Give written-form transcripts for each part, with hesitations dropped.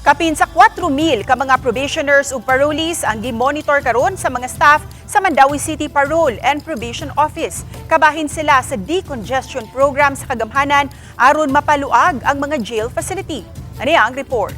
Kapin sa 4,000 ka mga probationers ug parolees ang gi-monitor karon sa mga staff sa Mandawi City Parole and Probation Office. Kabahin sila sa decongestion program sa kagamhanan aron mapaluag ang mga jail facility. Aniya ang report.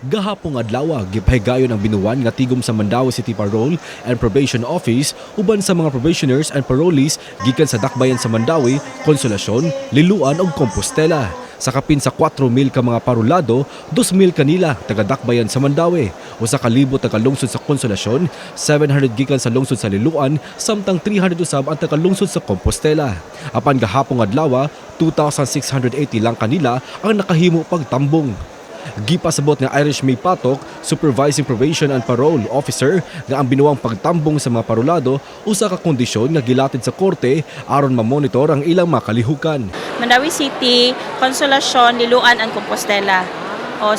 Gahapong adlaw gipahigayon ang binuwan nga tigom sa Mandawi City Parole and Probation Office uban sa mga probationers and parolees gikan sa dakbayan sa Mandawi, Consolacion, Liloan ug Compostela. Sa kapin sa 4,000 ka mga parolado, 2,000 kanila taga-dakbayan sa Mandawi, usa ka libo taga-lungsod sa Consolacion, 700 gikan sa lungsod sa Liloan, samtang 300 usab ang taga-lungsod sa Compostela. Apan gahapong adlaw, 2,680 lang kanila ang nakahimo pagtambong. Gipasabot nga Irish May Patok, Supervising Probation and Parole Officer, nga ang binuwang pagtambong sa mga parolado usa ka kondisyon nga gilatid sa korte aron ma-monitor ang ilang makalihukan. Mandawi City, Consolacion, Liloan, and Compostela.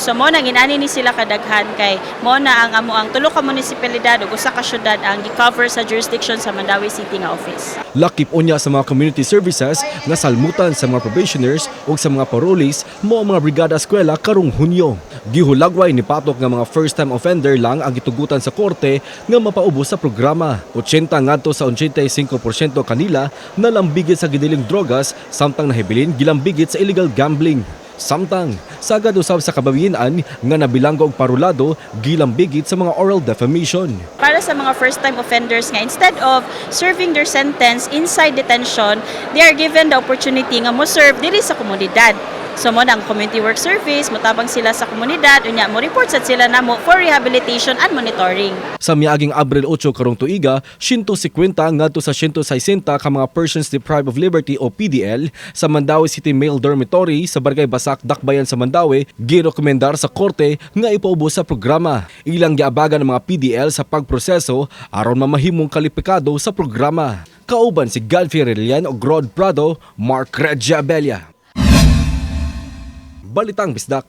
So mo nang inani ni sila kadaghan kay mo na ang amo ang tulo ka munisipalidad ug usa ka syudad ang gi-cover sa jurisdiction sa Mandawi City nga office. Lakip unya sa mga community services nga salmutan sa mga probationers ug sa mga parolees mo ang mga brigada eskwela karong Hunyo. Gihulagway ni Patok nga mga first-time offender lang ang gitugutan sa korte nga mapaubos sa programa. 80 ngadto sa 85% kanila nalambigit sa gidiling drogas samtang nahibilin gilambigit sa illegal gambling. Samtang, sagad usab sa kabawian nga nabilanggo og parolado gilambigit sa mga oral defamation. Para sa mga first-time offenders nga instead of serving their sentence inside detention, they are given the opportunity nga mo serve diri sa komunidad. So mo nang community work service, motabang sila sa komunidad, unya mo report sad sila namo for rehabilitation and monitoring. Sa miaging Abril 8 karong tuiga, 150 ngadto sa 160 ka mga persons deprived of liberty o PDL sa Mandawi City Male Dormitory sa Barangay Basak, Dakbayan sa Mandawi, girekomendar sa korte nga ipaubos sa programa. Ilang giabagan ng mga PDL sa pagproseso aron mamahimong kalipikado sa programa. Kauban si Galfi Relian o Rod Prado, Mark Regia Abella. Balitang Bisdak.